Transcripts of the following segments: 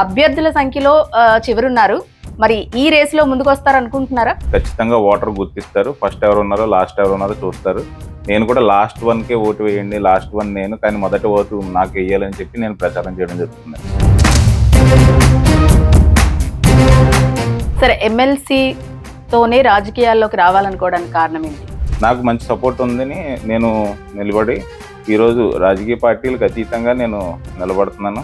అభ్యర్థుల సంఖ్యలో చివరున్నారు. మరి ఈ రేస్‌లో ముందుకొస్తారనుకుంటున్నారా? ఖచ్చితంగా ఓటర్ గుర్తిస్తారు. ఫస్ట్ ఎవరున్నారో, లాస్ట్ ఎవరున్నారో చూస్తారు. నేను కూడా లాస్ట్ వన్‌కే ఓటు వేయండి. లాస్ట్ వన్ నేను, కానీ మొదటి ఓటు నాకు వేయాలని చెప్పి నేను ప్రచారం చేయడం జరుగుతుంది. సరే, ఎమ్మెల్సీతోనే రాజకీయాల్లోకి రావాలనుకోవడానికి కారణం ఏంటి? నాకు మంచి సపోర్ట్ ఉందని నేను నిలబడి ఈరోజు రాజకీయ పార్టీలకు అతీతంగా నేను నిలబడుతున్నాను.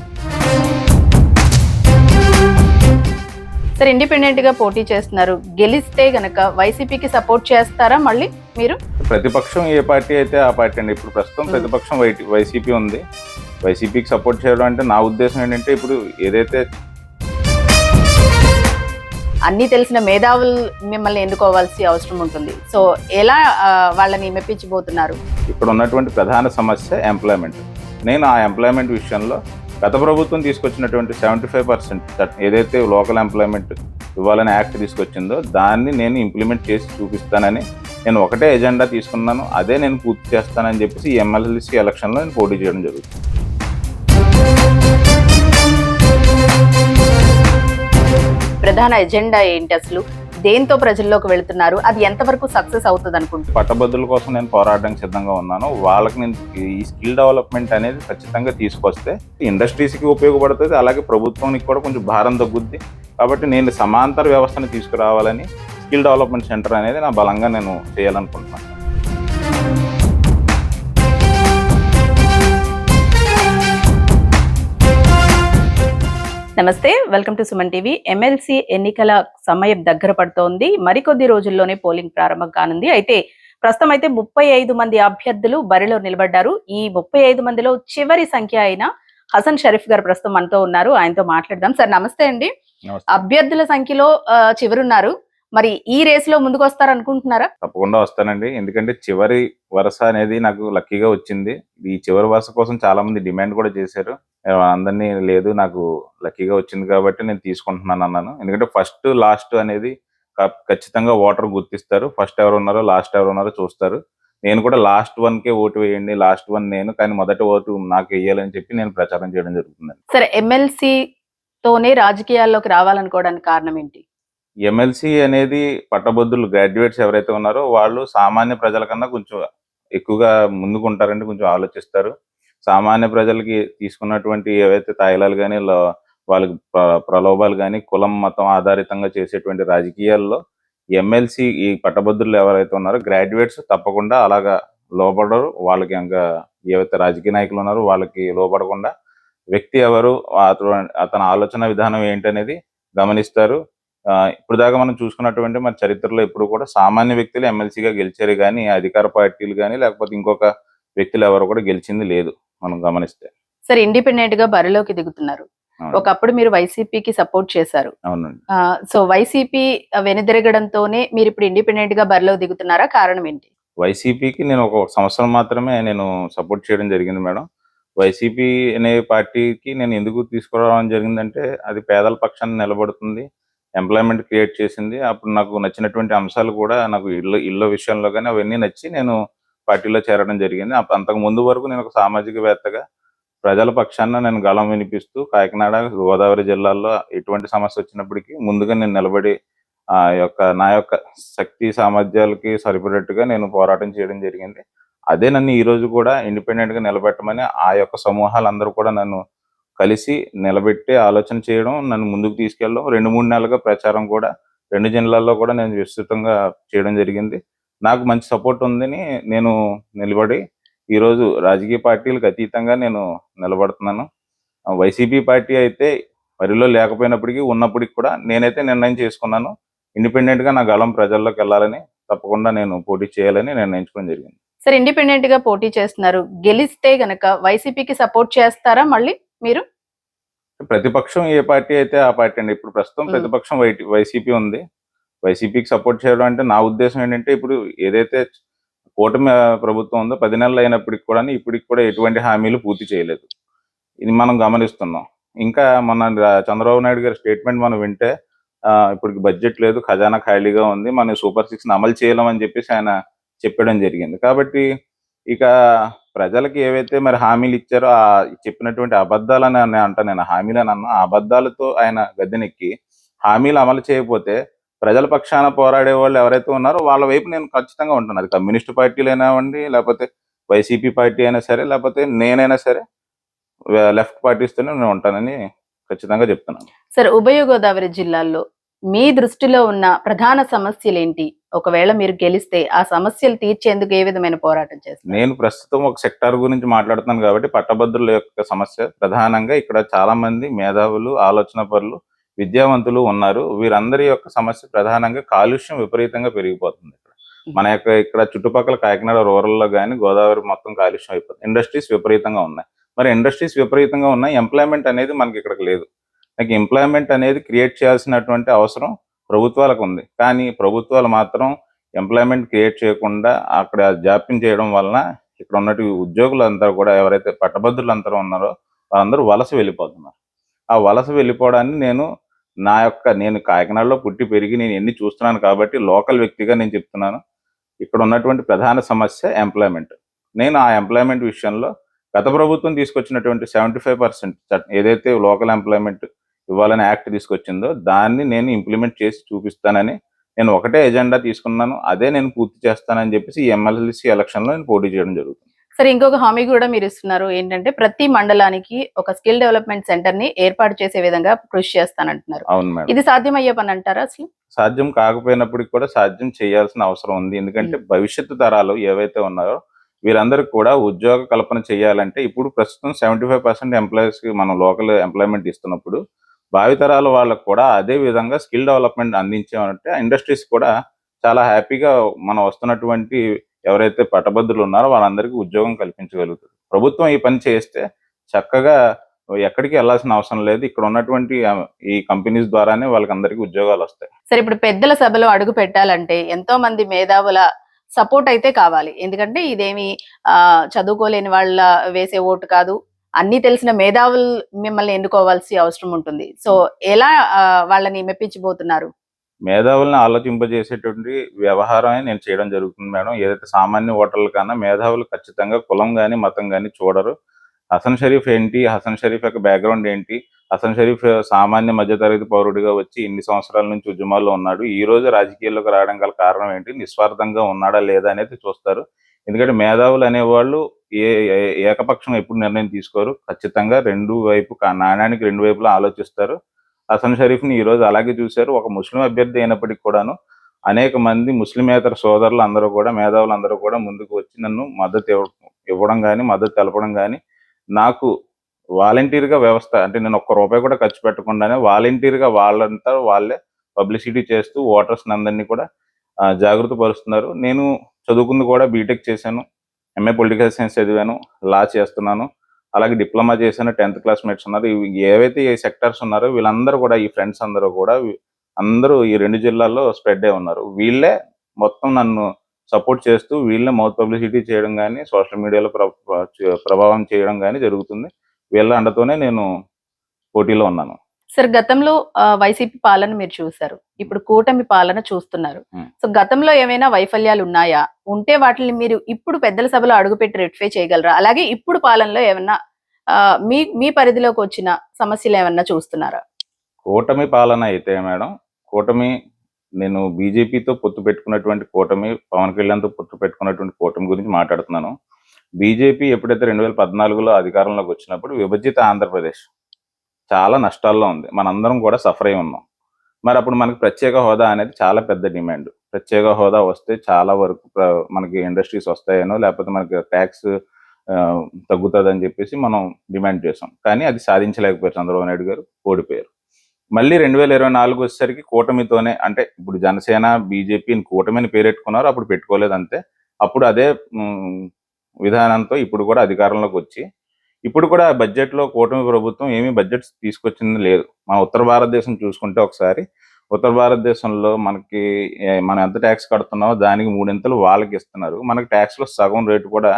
సరే, ఇండిపెండెంట్‌గా పోటీ చేస్తున్నారు. గెలిస్తే గనక వైసీపీకి సపోర్ట్ చేస్తారా మళ్ళీ మీరు? ప్రతిపక్షం ఏ పార్టీ అయితే ఆ పార్టీ అండి. ఇప్పుడు ప్రస్తుతం ప్రతిపక్షం వైసీపీ ఉంది. వైసీపీకి సపోర్ట్ చేయడం అంటే నా ఉద్దేశం ఏంటంటే, ఇప్పుడు ఏదైతే అన్నీ తెలిసిన మేధావులు మిమ్మల్ని ఎన్నుకోవాల్సి అవసరం ఉంటుంది. సో ఎలా వాళ్ళని మెప్పించబోతున్నారు? ఇక్కడ ఉన్నటువంటి ప్రధాన సమస్య ఎంప్లాయ్మెంట్. నేను ఆ ఎంప్లాయ్మెంట్ విషయంలో గత ప్రభుత్వం తీసుకొచ్చినటువంటి 75% ఏదైతే లోకల్ ఎంప్లాయ్మెంట్ ఇవ్వాలని యాక్ట్ తీసుకొచ్చిందో దాన్ని నేను ఇంప్లిమెంట్ చేసి చూపిస్తానని నేను ఒకటే ఎజెండా తీసుకున్నాను. అదే నేను పూర్తి చేస్తానని చెప్పేసి ఈ ఎమ్మెల్సీ ఎలక్షన్లో నేను పోటీ చేయడం జరుగుతుంది. ప్రధాన ఎజెండా ఏంటి అసలు? దేంతో ప్రజల్లోకి వెళ్తున్నారు? అది ఎంతవరకు సక్సెస్ అవుతుంది అనుకుంటున్నారు? పట్టభద్రుల కోసం నేను పోరాడడానికి సిద్ధంగా ఉన్నాను. వాళ్ళకి నేను ఈ స్కిల్ డెవలప్మెంట్ అనేది ఖచ్చితంగా తీసుకొస్తే ఇండస్ట్రీస్కి ఉపయోగపడుతుంది, అలాగే ప్రభుత్వానికి కూడా కొంచెం భారం తగ్గుద్ది. కాబట్టి నేను సమాంతర వ్యవస్థను తీసుకురావాలని స్కిల్ డెవలప్మెంట్ సెంటర్ అనేది నా బలంగా నేను చేయాలనుకుంటున్నాను. నమస్తే, welcome to Suman TV. MLC ఎన్నికల సమయం దగ్గర పడుతోంది. మరికొద్ది రోజుల్లోనే పోలింగ్ ప్రారంభం కానుంది. అయితే ప్రస్తుతం అయితే 35 మంది అభ్యర్థులు బరిలో నిలబడ్డారు. ఈ 35 మందిలో చివరి సంఖ్య అయిన హసన్ షరీఫ్ గారు ప్రస్తుతం మనతో ఉన్నారు. ఆయనతో మాట్లాడదాం. సార్ నమస్తే అండి. అభ్యర్థుల సంఖ్యలో చివరున్నారు. మరి ఈ రేస్‌లో ముందుకొస్తారనుకుంటున్నారా? తప్పకుండా వస్తానండి. ఎందుకంటే చివరి వరుస అనేది నాకు లక్కీగా వచ్చింది. ఈ చివరి వరుస కోసం చాలా మంది డిమాండ్ కూడా చేశారు. అందరినీ లేదు, నాకు లక్కీగా వచ్చింది కాబట్టి నేను తీసుకుంటున్నాను అన్నాను. ఎందుకంటే ఫస్ట్ లాస్ట్ అనేది ఖచ్చితంగా ఓటర్ గుర్తిస్తారు. ఫస్ట్ ఎవరున్నారో, లాస్ట్ ఎవరున్నారో చూస్తారు. నేను కూడా లాస్ట్ వన్‌కే ఓటు వేయండి. లాస్ట్ వన్ నేను, కానీ మొదటి ఓటు నాకు వేయాలని చెప్పి నేను ప్రచారం చేయడం జరుగుతుందండి. సరే, ఎమ్మెల్సీతోనే రాజకీయాల్లోకి రావాలనుకోవడానికి కారణం ఏంటి? ఎమ్మెల్సీ అనేది పట్టభద్రులు గ్రాడ్యుయేట్స్ ఎవరైతే ఉన్నారో వాళ్ళు సామాన్య ప్రజల కన్నా కొంచెం ఎక్కువగా ముందుకుంటారండి, కొంచెం ఆలోచిస్తారు. సామాన్య ప్రజలకి తీసుకున్నటువంటి ఏవైతే తాయిలాలు కానీ వాళ్ళకి ప్రలోభాలు కానీ కులం మతం ఆధారితంగా చేసేటువంటి రాజకీయాల్లో ఎమ్మెల్సీ ఈ పట్టభద్రులు ఎవరైతే ఉన్నారో గ్రాడ్యుయేట్స్ తప్పకుండా అలాగా లోపడరు. వాళ్ళకి ఇంకా ఏవైతే రాజకీయ నాయకులు ఉన్నారో వాళ్ళకి లోపడకుండా వ్యక్తి ఎవరు, అతని ఆలోచన విధానం ఏంటనేది గమనిస్తారు. ఇప్పుడు దాకా మనం చూసుకున్నటువంటి మన చరిత్రలో ఎప్పుడు కూడా సామాన్య వ్యక్తులు ఎమ్మెల్సీగా గెలిచారు కానీ అధికార పార్టీలు కానీ లేకపోతే ఇంకొక వ్యక్తులు ఎవరు కూడా గెలిచింది లేదు మనం గమనిస్తే. సరే, ఇండిపెండెంట్ గా బరిలోకి దిగుతున్నారు. ఒకప్పుడు మీరు వైసీపీకి సపోర్ట్ చేశారు. అవునండి. సో వైసీపీ వెనుదిరగడంతోనే మీరు ఇప్పుడు ఇండిపెండెంట్ గా బరిలోకి దిగుతున్నారా? కారణం ఏంటి? వైసీపీకి నేను ఒక సంవత్సరం మాత్రమే నేను సపోర్ట్ చేయడం జరిగింది మేడం. వైసీపీ అనే పార్టీకి నేను ఎందుకు తీసుకురావడం జరిగిందంటే అది పేదల పక్షాన్ని నిలబడుతుంది, ఎంప్లాయ్మెంట్ క్రియేట్ చేసింది. అప్పుడు నాకు నచ్చినటువంటి అంశాలు కూడా నాకు ఇళ్ళ విషయంలో కానీ అవన్నీ నచ్చి నేను పార్టీలో చేరడం జరిగింది. అంతకు ముందు వరకు నేను ఒక సామాజికవేత్తగా ప్రజల పక్షాన నేను గళం వినిపిస్తూ కాకినాడ, గోదావరి జిల్లాల్లో ఎటువంటి సమస్య వచ్చినప్పటికీ ముందుగా నేను నిలబడి నా యొక్క శక్తి సామర్థ్యాలకి సరిపడేట్టుగా నేను పోరాటం చేయడం జరిగింది. అదే నన్ను ఈ రోజు కూడా ఇండిపెండెంట్గా నిలబెట్టమని ఆ యొక్క సమూహాలందరూ కూడా నన్ను కలిసి నిలబెట్టి ఆలోచన చేయడం, నన్ను ముందుకు తీసుకెళ్ళడం, 2-3 నెలలుగా ప్రచారం కూడా 2 జిల్లాల్లో కూడా నేను విస్తృతంగా చేయడం జరిగింది. నాకు మంచి సపోర్ట్ ఉందని నేను నిలబడి ఈరోజు రాజకీయ పార్టీలకు అతీతంగా నేను నిలబడుతున్నాను. వైసీపీ పార్టీ అయితే బరిలో లేకపోయినప్పటికీ ఉన్నప్పటికీ కూడా నేనైతే నిర్ణయం చేసుకున్నాను, ఇండిపెండెంట్గా నా గళం ప్రజల్లోకి వెళ్ళాలని, తప్పకుండా నేను పోటీ చేయాలని నిర్ణయించుకోవడం జరిగింది. సరే, ఇండిపెండెంట్ గా పోటీ చేస్తున్నారు. గెలిస్తే గనక వైసీపీకి సపోర్ట్ చేస్తారా మళ్ళీ మీరు? ప్రతిపక్షం ఏ పార్టీ అయితే ఆ పార్టీ అండి. ఇప్పుడు ప్రస్తుతం ప్రతిపక్షం వైసీపీ ఉంది. వైసీపీకి సపోర్ట్ చేయడం అంటే నా ఉద్దేశం ఏంటంటే, ఇప్పుడు ఏదైతే కూటమి ప్రభుత్వం ఉందో 10 నెలలు అయినప్పటికి కూడా ఇప్పటికి కూడా ఎటువంటి హామీలు పూర్తి చేయలేదు. ఇది మనం గమనిస్తున్నాం. ఇంకా మొన్న చంద్రబాబు నాయుడు గారి స్టేట్మెంట్ మనం వింటే ఇప్పటికి బడ్జెట్ లేదు, ఖజానా ఖాళీగా ఉంది, మనం సూపర్ 6 అమలు చేయలేమని చెప్పేసి ఆయన చెప్పడం జరిగింది. కాబట్టి ఇక ప్రజలకి ఏవైతే మరి హామీలు ఇచ్చారో ఆ చెప్పినటువంటి అబద్ధాలని నేను అంటాను, నేను హామీలని అన్నా, ఆ అబద్ధాలతో ఆయన గద్దెనెక్కి హామీలు అమలు చేయకపోతే ప్రజల పక్షాన పోరాడే వాళ్ళు ఎవరైతే ఉన్నారో వాళ్ళ వైపు నేను ఖచ్చితంగా ఉంటాను. అది కమ్యూనిస్ట్ పార్టీలైనావండి, లేకపోతే వైసీపీ పార్టీ అయినా సరే, లేకపోతే నేనైనా సరే లెఫ్ట్ పార్టీస్తోనే నేను ఉంటానని ఖచ్చితంగా చెప్తున్నాను. సార్, ఉభయ గోదావరి జిల్లాల్లో మీ దృష్టిలో ఉన్న ప్రధాన సమస్యలేంటి? ఒకవేళ మీరు గెలిస్తే ఆ సమస్యలు తీర్చేందుకు ఏ విధమైన పోరాటం చేస్తారు? నేను ప్రస్తుతం ఒక సెక్టార్ గురించి మాట్లాడుతున్నాను కాబట్టి పట్టభద్రుల యొక్క సమస్య ప్రధానంగా ఇక్కడ చాలా మంది మేధావులు, ఆలోచన పరులు, విద్యావంతులు ఉన్నారు. వీరందరి యొక్క సమస్య ప్రధానంగా కాలుష్యం విపరీతంగా పెరిగిపోతుంది. మన యొక్క ఇక్కడ చుట్టుపక్కల కాకినాడ రూరల్లో కానీ గోదావరి మొత్తం కాలుష్యం అయిపోతుంది. ఇండస్ట్రీస్ విపరీతంగా ఉన్నాయి. మరి ఇండస్ట్రీస్ విపరీతంగా ఉన్నాయి, ఎంప్లాయ్మెంట్ అనేది మనకి ఇక్కడికి లేదు. నాకు ఎంప్లాయ్మెంట్ అనేది క్రియేట్ చేయాల్సినటువంటి అవసరం ప్రభుత్వాలకు ఉంది. కానీ ప్రభుత్వాలు మాత్రం ఎంప్లాయ్మెంట్ క్రియేట్ చేయకుండా అక్కడ జాప్యం చేయడం వలన ఇక్కడ ఉన్నట్టు ఉద్యోగులందరూ కూడా ఎవరైతే పట్టభద్రులు అందరూ ఉన్నారో వాళ్ళందరూ వలస వెళ్ళిపోతున్నారు. ఆ వలస వెళ్ళిపోవడాన్ని నేను కాకినాడలో పుట్టి పెరిగి నేను ఎన్ని చూస్తున్నాను కాబట్టి లోకల్ వ్యక్తిగా నేను చెప్తున్నాను. ఇక్కడ ఉన్నటువంటి ప్రధాన సమస్య ఎంప్లాయ్మెంట్. నేను ఆ ఎంప్లాయ్మెంట్ విషయంలో గత ప్రభుత్వం తీసుకొచ్చినటువంటి 75% ఏదైతే లోకల్ ఎంప్లాయ్మెంట్ ఇవ్వాలని యాక్ట్ తీసుకొచ్చిందో దాన్ని నేను ఇంప్లిమెంట్ చేసి చూపిస్తానని నేను ఒకటే ఎజెండా తీసుకున్నాను. అదే నేను పూర్తి చేస్తానని చెప్పేసి ఈ ఎమ్మెల్సీ ఎలక్షన్లో నేను పోటీ చేయడం జరుగుతుంది. సరే, ఇంకొక హామీ కూడా మీరు ఇస్తున్నారు. ఏంటంటే ప్రతి మండలానికి ఒక స్కిల్ డెవలప్మెంట్ సెంటర్ ని ఏర్పాటు చేసే విధంగా కృషి చేస్తానంటున్నారు. అవును మేడం. ఇది సాధ్యమయ్యే పని అంటారా? అసలు సాధ్యం కాకపోయినప్పటికీ కూడా సాధ్యం చేయాల్సిన అవసరం ఉంది. ఎందుకంటే భవిష్యత్తు తరాలు ఏవైతే ఉన్నారో వీరందరికీ కూడా ఉద్యోగ కల్పన చేయాలంటే ఇప్పుడు ప్రస్తుతం 75% ఎంప్లాయీస్కి మనం లోకల్ ఎంప్లాయ్మెంట్ ఇస్తున్నప్పుడు భావితరాల వాళ్ళకు కూడా అదే విధంగా స్కిల్ డెవలప్మెంట్ అందించామంటే ఇండస్ట్రీస్ కూడా చాలా హ్యాపీగా మనం వస్తున్నటువంటి ఎవరైతే పట్టభద్రులు ఉన్నారో వాళ్ళందరికీ ఉద్యోగం కల్పించగలుగుతుంది. ప్రభుత్వం ఈ పని చేస్తే చక్కగా ఎక్కడికి వెళ్ళాల్సిన అవసరం లేదు. ఇక్కడ ఉన్నటువంటి ఈ కంపెనీస్ ద్వారానే వాళ్ళకందరికీ ఉద్యోగాలు వస్తాయి. సరే, ఇప్పుడు పెద్దల సభలో అడుగు పెట్టాలంటే ఎంతో మంది మేధావుల సపోర్ట్ అయితే కావాలి. ఎందుకంటే ఇదేమి చదువుకోలేని వాళ్ళ వేసే ఓటు కాదు, అన్ని తెలిసిన మేధావులు మిమ్మల్ని ఎన్నుకోవాల్సి అవసరం ఉంటుంది. సో ఎలా వాళ్ళని మెప్పించబోతున్నారు? మేధావులను ఆలోచింపజేసేటువంటి వ్యవహారమే నేను చేయడం జరుగుతుంది మేడం. ఏదైతే సామాన్య ఓటర్ల కన్నా మేధావులు ఖచ్చితంగా కులం కానీ మతం కానీ చూడరు. హసన్ షరీఫ్ ఏంటి, హసన్ షరీఫ్ యొక్క బ్యాక్గ్రౌండ్ ఏంటి, హసన్ షరీఫ్ సామాన్య మధ్యతరగతి పౌరుడిగా వచ్చి ఇన్ని సంవత్సరాల నుంచి ఉద్యమాల్లో ఉన్నాడు, ఈ రోజు రాజకీయాల్లోకి రావడం గల కారణం ఏంటి, నిస్వార్థంగా ఉన్నాడా లేదా అనేది చూస్తారు. ఎందుకంటే మేధావులు అనేవాళ్ళు ఏకపక్షం ఎప్పుడు నిర్ణయం తీసుకోరు. ఖచ్చితంగా నాణ్యానికి రెండు వైపులా ఆలోచిస్తారు. హసన్ షరీఫ్ని ఈ రోజు అలాగే చూశారు. ఒక ముస్లిం అభ్యర్థి అయినప్పటికీ కూడాను అనేక మంది ముస్లిమేతర సోదరులు అందరూ కూడా మేధావులు అందరూ కూడా ముందుకు వచ్చి నన్ను మద్దతు ఇవ్వడం కానీ మద్దతు తెలపడం కానీ, నాకు వాలంటీర్గా వ్యవస్థ అంటే నేను ఒక్క రూపాయి కూడా ఖర్చు పెట్టకుండానే వాలంటీర్గా వాళ్ళంతా వాళ్ళే పబ్లిసిటీ చేస్తూ ఓటర్స్ని అందరినీ కూడా జాగృత పరుస్తున్నారు. నేను చదువుకుంది కూడా బీటెక్ చేశాను, ఎంఏ పొలిటికల్ సైన్స్ చదివాను, లా చేస్తున్నాను, అలాగే డిప్లొమా చేశాను. 10th క్లాస్మేట్స్ ఉన్నారు. ఏవైతే ఈ సెక్టర్స్ ఉన్నారో వీళ్ళందరూ కూడా ఈ ఫ్రెండ్స్ అందరూ కూడా అందరూ ఈ 2 జిల్లాల్లో స్ప్రెడ్ అయి ఉన్నారు. వీళ్ళే మొత్తం నన్ను సపోర్ట్ చేస్తూ వీళ్ళే మౌత్ పబ్లిసిటీ చేయడం కానీ సోషల్ మీడియాలో ప్రభావం చేయడం కానీ జరుగుతుంది. వీళ్ళ అండతోనే నేను పోటీలో ఉన్నాను. సార్, గతంలో వైసీపీ పాలన మీరు చూశారు, ఇప్పుడు కూటమి పాలన చూస్తున్నారు. సో గతంలో ఏమైనా వైఫల్యాలు ఉన్నాయా? ఉంటే వాటిని మీరు ఇప్పుడు పెద్దల సభలో అడుగుపెట్టి రెక్టిఫై చేయగలరా? అలాగే ఇప్పుడు పాలనలో ఏమన్నా మీ పరిధిలోకి వచ్చిన సమస్యలు ఏమన్నా చూస్తున్నారా? కూటమి పాలన అయితే మేడం, నేను బీజేపీతో పొత్తు పెట్టుకున్నటువంటి కూటమి, పవన్ కళ్యాణ్తో పొత్తు పెట్టుకున్నటువంటి కూటమి గురించి మాట్లాడుతున్నాను. బీజేపీ ఎప్పుడైతే 2014లో అధికారంలోకి వచ్చినప్పుడు విభజిత ఆంధ్రప్రదేశ్ చాలా నష్టాల్లో ఉంది. మనందరం కూడా సఫర్ అయి ఉన్నాం. మరి అప్పుడు మనకి ప్రత్యేక హోదా అనేది చాలా పెద్ద డిమాండ్. ప్రత్యేక హోదా వస్తే చాలా వరకు మనకి ఇండస్ట్రీస్ వస్తాయనో లేకపోతే మనకి ట్యాక్స్ తగ్గుతుందని చెప్పేసి మనం డిమాండ్ చేసాం. కానీ అది సాధించలేకపోయారు. చంద్రబాబు నాయుడు గారు ఓడిపోయారు. మళ్ళీ 2024 వచ్చేసరికి కూటమితోనే, అంటే ఇప్పుడు జనసేన బీజేపీ కూటమిని పేరెట్టుకున్నారు, అప్పుడు పెట్టుకోలేదు అంతే. అప్పుడు అదే విధానంతో ఇప్పుడు కూడా అధికారంలోకి వచ్చి ఇప్పుడు కూడా బడ్జెట్లో కూటమి ప్రభుత్వం ఏమీ బడ్జెట్స్ తీసుకొచ్చింది లేదు. మన ఉత్తర భారతదేశం చూసుకుంటే ఒకసారి ఉత్తర భారతదేశంలో మనం ఎంత ట్యాక్స్ కడుతున్నామో దానికి 3 వాళ్ళకి ఇస్తున్నారు. మనకి ట్యాక్స్లో సగం రేటు కూడా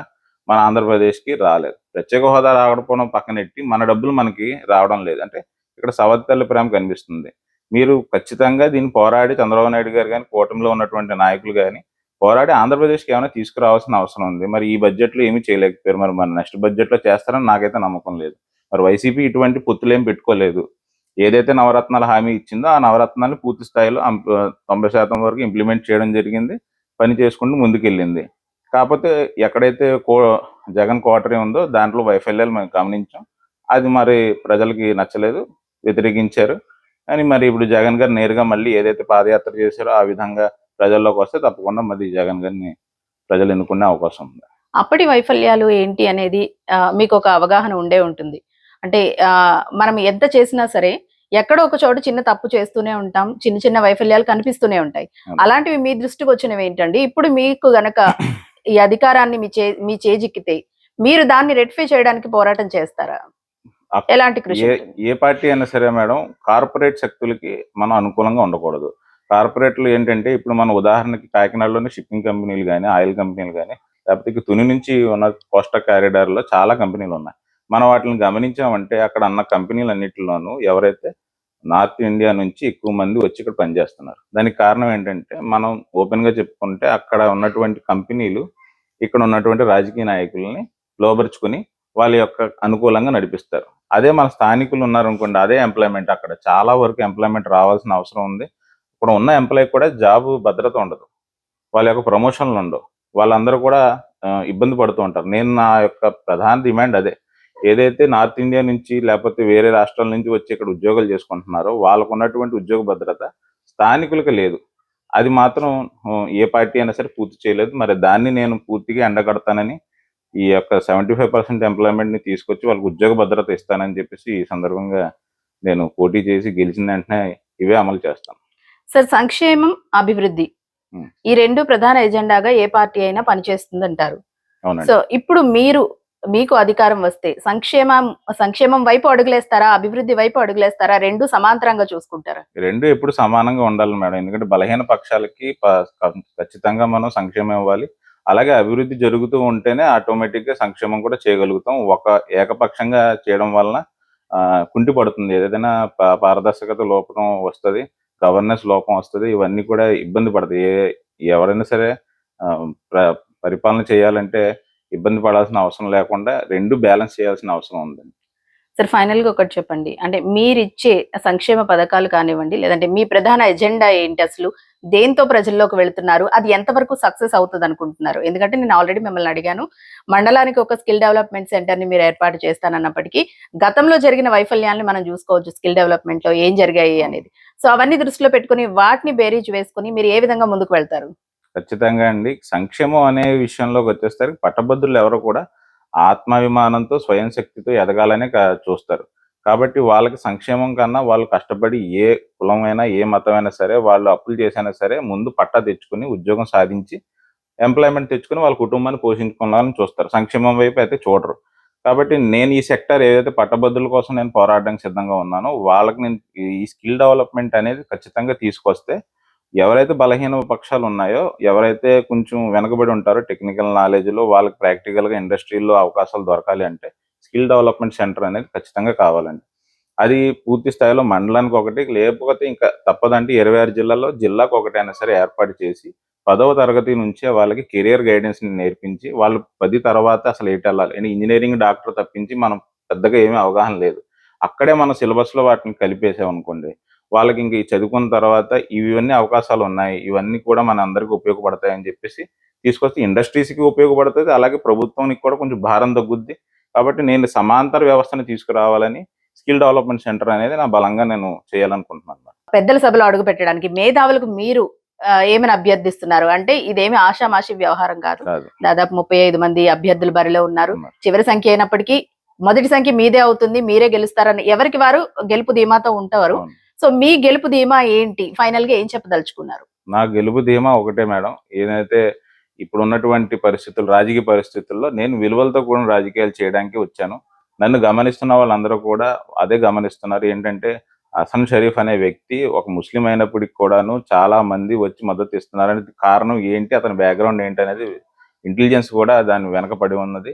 మన ఆంధ్రప్రదేశ్కి రాలేదు. ప్రత్యేక హోదా రాకపోవడం పక్కనెట్టి మన డబ్బులు మనకి రావడం లేదు. అంటే ఇక్కడ సవతి ప్రేమ కనిపిస్తుంది. మీరు ఖచ్చితంగా దీన్ని పోరాడి చంద్రబాబు నాయుడు గారు కానీ కూటమిలో ఉన్నటువంటి నాయకులు కానీ పోరాడి ఆంధ్రప్రదేశ్కి ఏమైనా తీసుకురావాల్సిన అవసరం ఉంది. మరి ఈ బడ్జెట్లో ఏమీ చేయలేకపోయారు. మరి మన నెక్స్ట్ బడ్జెట్లో చేస్తారని నాకైతే నమ్మకం లేదు. మరి వైసీపీ ఇటువంటి పొత్తులేం పెట్టుకోలేదు. ఏదైతే నవరత్నాల హామీ ఇచ్చిందో ఆ నవరత్నాలు పూర్తి స్థాయిలో 90% వరకు ఇంప్లిమెంట్ చేయడం జరిగింది. పని చేసుకుంటూ ముందుకెళ్ళింది. కాకపోతే ఎక్కడైతే జగన్ కోటరీ ఉందో దాంట్లో వైఫల్యాలు మేము గమనించాం. అది మరి ప్రజలకి నచ్చలేదు, వ్యతిరేకించారు. కానీ మరి ఇప్పుడు జగన్ గారు నేరుగా మళ్ళీ ఏదైతే పాదయాత్ర చేశారో ఆ విధంగా ప్రజల్లోకి వస్తే తప్పకుండా మరి జగన్ గారిని ప్రజలు ఎన్నుకునే అవకాశం ఉంది. అప్పటి వైఫల్యాలు ఏంటి అనేది మీకు ఒక అవగాహన ఉండే ఉంటుంది. అంటే మనం ఎంత చేసినా సరే ఎక్కడో ఒక చోట చిన్న తప్పు చేస్తూనే ఉంటాం. చిన్న చిన్న వైఫల్యాలు కనిపిస్తూనే ఉంటాయి. అలాంటివి మీ దృష్టికి వచ్చినవి ఏంటండి? ఇప్పుడు మీకు గనక ఈ అధికారాన్ని మీ చేజిక్కితే మీరు దాన్ని రెక్టిఫై చేయడానికి పోరాటం చేస్తారా? ఎలాంటి కృషి ఉంటుంది? ఏ పార్టీ అయినా సరే మేడం, కార్పొరేట్ శక్తులకి మనం అనుకూలంగా ఉండకూడదు. కార్పొరేట్లు ఏంటంటే ఇప్పుడు మన ఉదాహరణకి కాకినాడలోని షిప్పింగ్ కంపెనీలు కానీ, ఆయిల్ కంపెనీలు కానీ, లేకపోతే ఇక తుని నుంచి ఉన్న కోస్టా కారిడార్లో చాలా కంపెనీలు ఉన్నాయి. మనం వాటిని గమనించామంటే అక్కడ అన్న కంపెనీలన్నిటిలోనూ ఎవరైతే నార్త్ ఇండియా నుంచి ఎక్కువ మంది వచ్చి ఇక్కడ పనిచేస్తున్నారు. దానికి కారణం ఏంటంటే మనం ఓపెన్గా చెప్పుకుంటే అక్కడ ఉన్నటువంటి కంపెనీలు ఇక్కడ ఉన్నటువంటి రాజకీయ నాయకుల్ని లోబరుచుకుని వాళ్ళ యొక్క అనుకూలంగా నడిపిస్తారు. అదే మన స్థానికులు ఉన్నారనుకోండి, అదే ఎంప్లాయ్మెంట్, అక్కడ చాలా వరకు ఎంప్లాయ్మెంట్ రావాల్సిన అవసరం ఉంది. ఇక్కడ ఉన్న ఎంప్లాయ్ కూడా జాబ్ భద్రత ఉండదు, వాళ్ళ యొక్క ప్రమోషన్లు ఉండవు, వాళ్ళందరూ కూడా ఇబ్బంది పడుతూ ఉంటారు. నేను నా యొక్క ప్రధాన డిమాండ్ అదే. ఏదైతే నార్త్ ఇండియా నుంచి లేకపోతే వేరే రాష్ట్రాల నుంచి వచ్చి ఇక్కడ ఉద్యోగాలు చేసుకుంటున్నారో వాళ్ళకు ఉన్నటువంటి ఉద్యోగ భద్రత స్థానికులకు లేదు. అది మాత్రం ఏ పార్టీ అయినా సరే పూర్తి చేయలేదు. మరి దాన్ని నేను పూర్తిగా ఎండగడతానని ఈ యొక్క 75% ఎంప్లాయ్మెంట్ని తీసుకొచ్చి వాళ్ళకి ఉద్యోగ భద్రత ఇస్తానని చెప్పేసి ఈ సందర్భంగా నేను పోటీ చేసి గెలిచిన వెంటనే ఇవే అమలు చేస్తాను. సార్, సంక్షేమం, అభివృద్ధి ఈ రెండు ప్రధాన ఎజెండాగా ఏ పార్టీ అయినా పనిచేస్తుంది అంటారు. సో ఇప్పుడు మీకు అధికారం వస్తే సంక్షేమం వైపు అడుగులేస్తారా, అభివృద్ధి వైపు అడుగులేస్తారా? రెండు సమాంతరంగా చూసుకుంటారా? రెండు ఎప్పుడు సమానంగా ఉండాలి మేడం. ఎందుకంటే బలహీన పక్షాలకి ఖచ్చితంగా మనం సంక్షేమం ఇవ్వాలి. అలాగే అభివృద్ధి జరుగుతూ ఉంటేనే ఆటోమేటిక్ గా సంక్షేమం కూడా చేయగలుగుతాం. ఒక ఏకపక్షంగా చేయడం వలన కుంటి పడుతుంది. ఏదైనా పారదర్శకత లోపం వస్తుంది, గవర్నెన్స్ లోపం వస్తుంది. ఇవన్నీ కూడా ఇబ్బంది పడతాయి. ఎవరైనా సరే పరిపాలన చేయాలంటే ఇబ్బంది పడాల్సిన అవసరం లేకుండా రెండు బ్యాలెన్స్ చేయాల్సిన అవసరం ఉందండి. సార్, ఫైనల్ గా ఒకటి చెప్పండి. అంటే మీరిచ్చే సంక్షేమ పథకాలు కానివ్వండి, లేదంటే మీ ప్రధాన ఎజెండా ఏంటి, అసలు దేంతో ప్రజల్లోకి వెళుతున్నారు, అది ఎంతవరకు సక్సెస్ అవుతుంది అనుకుంటున్నారు? ఎందుకంటే నేను ఆల్రెడీ మిమ్మల్ని అడిగాను, మండలానికి ఒక స్కిల్ డెవలప్మెంట్ సెంటర్ ని మీరు ఏర్పాటు చేస్తానన్నప్పటికీ గతంలో జరిగిన వైఫల్యాన్ని మనం చూసుకోవచ్చు, స్కిల్ డెవలప్మెంట్ లో ఏం జరిగాయి అనేది. సో అవన్నీ దృష్టిలో పెట్టుకుని వాటిని బేరీజ్ వేసుకుని మీరు ఏ విధంగా ముందుకు వెళ్తారు? ఖచ్చితంగా అండి. సంక్షేమం అనే విషయంలోకి వచ్చేసరికి పట్టభద్రులు ఎవరు కూడా ఆత్మాభిమానంతో స్వయం శక్తితో ఎదగాలనే చూస్తారు. కాబట్టి వాళ్ళకి సంక్షేమం కన్నా వాళ్ళు కష్టపడి ఏ కులమైనా ఏ మతమైనా సరే వాళ్ళు అప్పులు చేసైనా సరే ముందు పట్టా తెచ్చుకుని ఉద్యోగం సాధించి ఎంప్లాయ్మెంట్ తెచ్చుకుని వాళ్ళ కుటుంబాన్ని పోషించుకోవాలని చూస్తారు. సంక్షేమం వైపు అయితే చూడరు. కాబట్టి నేను ఈ సెక్టర్ ఏదైతే పట్టభద్రుల కోసం నేను పోరాడడానికి సిద్ధంగా ఉన్నానో వాళ్ళకి నేను ఈ స్కిల్ డెవలప్మెంట్ అనేది ఖచ్చితంగా తీసుకొస్తే ఎవరైతే బలహీన పక్షాలు ఉన్నాయో, ఎవరైతే కొంచెం వెనకబడి ఉంటారో టెక్నికల్ నాలెడ్జ్లో, వాళ్ళకి ప్రాక్టికల్గా ఇండస్ట్రీలో అవకాశాలు దొరకాలి అంటే స్కిల్ డెవలప్మెంట్ సెంటర్ అనేది ఖచ్చితంగా కావాలండి. అది పూర్తి స్థాయిలో మండలానికి ఒకటి, లేకపోతే ఇంకా తప్పదంటే 26 జిల్లాల్లో జిల్లాకు ఒకటైనా సరే ఏర్పాటు చేసి 10వ తరగతి నుంచే వాళ్ళకి కెరియర్ గైడెన్స్ని నేర్పించి వాళ్ళు 10 తర్వాత అసలు ఎటు వెళ్ళాలి, ఇంజనీరింగ్ డాక్టర్ తప్పించి మనం పెద్దగా ఏమీ అవగాహన లేదు. అక్కడే మన సిలబస్లో వాటిని కలిపేసామనుకోండి, వాళ్ళకి ఇంక ఈ చదువుకున్న తర్వాత ఇవన్నీ అవకాశాలు ఉన్నాయి, ఇవన్నీ కూడా మన అందరికీ ఉపయోగపడతాయని చెప్పేసి తీసుకొస్తే ఇండస్ట్రీస్కి ఉపయోగపడుతుంది, అలాగే ప్రభుత్వానికి కూడా కొంచెం భారం తగ్గుద్ది. కాబట్టి నేను సమాంతర వ్యవస్థను తీసుకురావాలని స్కిల్ డెవలప్మెంట్ సెంటర్ అనేది నా బలంగా నేను చేయాలనుకుంటున్నాను. పెద్దల సభలో అడుగు పెట్టడానికి మేధావులకు మీరు ఏమైనా అభ్యర్థిస్తున్నారు? అంటే ఇదేమి ఆషామాషి వ్యవహారం కాదు. దాదాపు 35 మంది అభ్యర్థులు బరిలో ఉన్నారు. చివరి సంఖ్య అయినప్పటికీ మొదటి సంఖ్య మీదే అవుతుంది, మీరే గెలుస్తారని ఎవరికి వారు గెలుపు ధీమాతో ఉంటారు. సో మీ గెలుపు ధీమా ఏంటి? ఫైనల్ గా ఏం చెప్పదలుచుకున్నారు? నా గెలుపు ధీమా ఒకటే మేడం. ఏదైతే ఇప్పుడు ఉన్నటువంటి పరిస్థితులు, రాజకీయ పరిస్థితుల్లో నేను విలువలతో కూడా రాజకీయాలు చేయడానికి వచ్చాను. నన్ను గమనిస్తున్న వాళ్ళందరూ కూడా అదే గమనిస్తున్నారు. ఏంటంటే హసన్ షరీఫ్ అనే వ్యక్తి ఒక ముస్లిం అయినప్పటికి కూడాను చాలా మంది వచ్చి మద్దతు ఇస్తున్నారని కారణం ఏంటి, అతని బ్యాక్గ్రౌండ్ ఏంటి అనేది ఇంటెలిజెన్స్ కూడా దాని వెనకపడి ఉన్నది.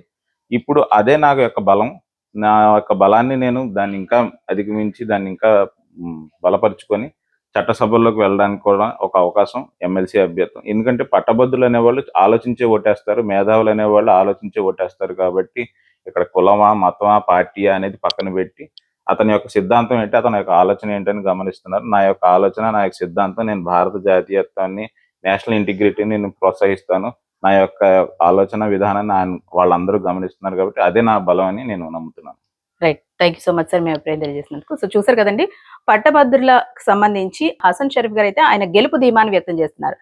ఇప్పుడు అదే నాకు యొక్క బలం. నా యొక్క బలాన్ని నేను దాన్ని ఇంకా అధిగమించి దాన్ని ఇంకా బలపరుచుకొని చట్టసభల్లోకి వెళ్ళడానికి కూడా ఒక అవకాశం ఎమ్మెల్సీ అభ్యర్థం. ఎందుకంటే పట్టభద్రులు అనేవాళ్ళు ఆలోచించే ఓటేస్తారు, మేధావులు అనేవాళ్ళు ఆలోచించే ఓటేస్తారు. కాబట్టి ఇక్కడ కులమా, మతమా, పార్టీయా అనేది పక్కన పెట్టి అతని యొక్క సిద్ధాంతం ఏంటి, అతని యొక్క ఆలోచన ఏంటని గమనిస్తున్నారు. నా యొక్క ఆలోచన, నా యొక్క సిద్ధాంతం, నేను భారత జాతీయత్వాన్ని, నేషనల్ ఇంటిగ్రిటీని నేను ప్రోత్సహిస్తాను. నా యొక్క ఆలోచన విధానాన్ని వాళ్ళందరూ గమనిస్తున్నారు. కాబట్టి అదే నా బలం అని నేను నమ్ముతున్నాను. Right. Thank you so much sir, మీ అభిప్రాయం తెలియజేసినందుకు. సో చూసారు కదండి, పట్టభద్రులకు సంబంధించి హసన్ షరీఫ్ గారు అయితే ఆయన గెలుపు ధీమాన్ని వ్యక్తం చేస్తున్నారు.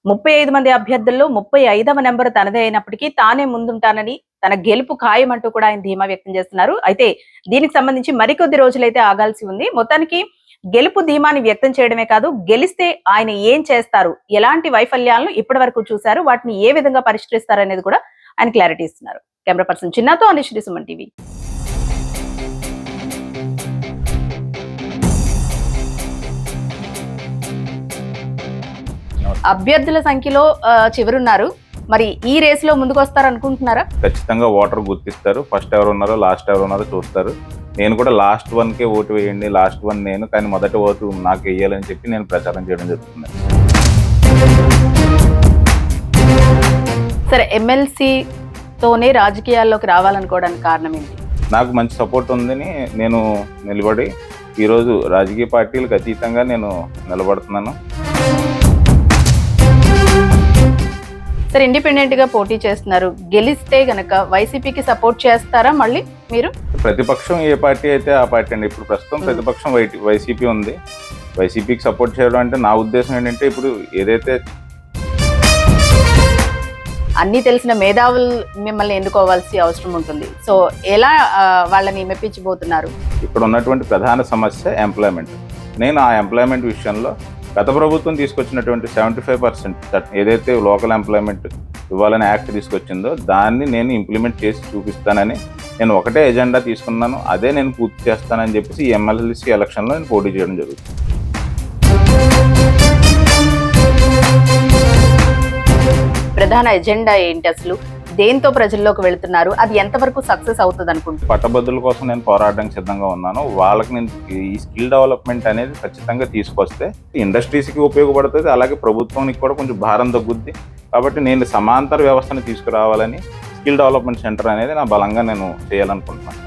35 మంది అభ్యర్థుల్లో 35వ నెంబర్ తనదే అయినప్పటికీ తానే ముందుంటానని, తన గెలుపు ఖాయం అంటూ కూడా ఆయన ధీమా వ్యక్తం చేస్తున్నారు. అయితే దీనికి సంబంధించి మరికొద్ది రోజులైతే ఆగాల్సి ఉంది. మొత్తానికి గెలుపు ధీమాని వ్యక్తం చేయడమే కాదు, గెలిస్తే ఆయన ఏం చేస్తారు, ఎలాంటి వైఫల్యాలను ఇప్పటి వరకు చూశారు, వాటిని ఏ విధంగా పరిష్కరిస్తారు అనేది కూడా ఆయన క్లారిటీ ఇస్తున్నారు. కెమెరా పర్సన్ చిన్నతో అనిశ్రీ, సుమన్ టీవీ. అభ్యర్థుల సంఖ్యలో చివరున్నారు. మరి ఈ రేస్ లో ముందుకు వస్తారు అనుకుంటున్నారా? ఖచ్చితంగా ఓటర్ గుర్తిస్తారు. ఫస్ట్ ఎవరు ఉన్నారో, లాస్ట్ ఎవరు ఉన్నారో చూస్తారు. నేను కూడా లాస్ట్ 1కే ఓటు వేయండి, లాస్ట్ 1 నేను, కానీ మొదటి ఓటు నాకు వేయాలని చెప్పి నేను ప్రచారం చేయడం జరుగుతుంది. సరే, ఎమ్మెల్సీతోనే రాజకీయాల్లోకి రావాలనుకోవడానికి కారణం ఏంటి? నాకు మంచి సపోర్ట్ ఉందని నేను నిలబడి ఈరోజు రాజకీయ పార్టీలకు అతీతంగా నేను నిలబడుతున్నాను. సరే, ఇండిపెండెంట్ గా పోటీ చేస్తున్నారు. గెలిస్తే గనక వైసీపీకి సపోర్ట్ చేస్తారా మళ్ళీ మీరు? ప్రతిపక్షం ఏ పార్టీ అయితే ఆ పార్టీ అండి. ఇప్పుడు ప్రస్తుతం ప్రతిపక్షం వైసీపీ ఉంది. వైసీపీకి సపోర్ట్ చేయడం అంటే నా ఉద్దేశం ఏంటంటే, ఇప్పుడు ఏదైతే అన్ని తెలిసిన మేధావులు మిమ్మల్ని ఎన్నుకోవాల్సి అవసరం ఉంటుంది. సో ఎలా వాళ్ళని మెప్పించబోతున్నారు? ఇక్కడ ఉన్నటువంటి ప్రధాన సమస్య ఎంప్లాయ్మెంట్. నేను ఆ ఎంప్లాయ్మెంట్ విషయంలో గత ప్రభుత్వం తీసుకొచ్చినటువంటి 75% ఏదైతే లోకల్ ఎంప్లాయ్మెంట్ ఇవ్వాలని యాక్ట్ తీసుకొచ్చిందో దాన్ని నేను ఇంప్లిమెంట్ చేసి చూపిస్తానని నేను ఒకటే ఎజెండా తీసుకున్నాను. అదే నేను పూర్తి చేస్తానని చెప్పేసి ఈ ఎమ్మెల్సీ ఎలక్షన్లో నేను పోటీ చేయడం జరుగుతుంది. ప్రధాన ఎజెండా ఏంటి అసలు? దేంతో ప్రజల్లోకి వెళుతున్నారు? అది ఎంతవరకు సక్సెస్ అవుతుంది అనుకుంటున్నారు? పట్టభద్రుల కోసం నేను పోరాడడానికి సిద్ధంగా ఉన్నాను. వాళ్ళకి నేను ఈ స్కిల్ డెవలప్మెంట్ అనేది ఖచ్చితంగా తీసుకొస్తే ఇండస్ట్రీస్కి ఉపయోగపడుతుంది, అలాగే ప్రభుత్వానికి కూడా కొంచెం భారం తగ్గుద్ది. కాబట్టి నేను సమాంతర వ్యవస్థను తీసుకురావాలని స్కిల్ డెవలప్మెంట్ సెంటర్ అనేది నా బలంగా నేను చేయాలనుకుంటున్నాను.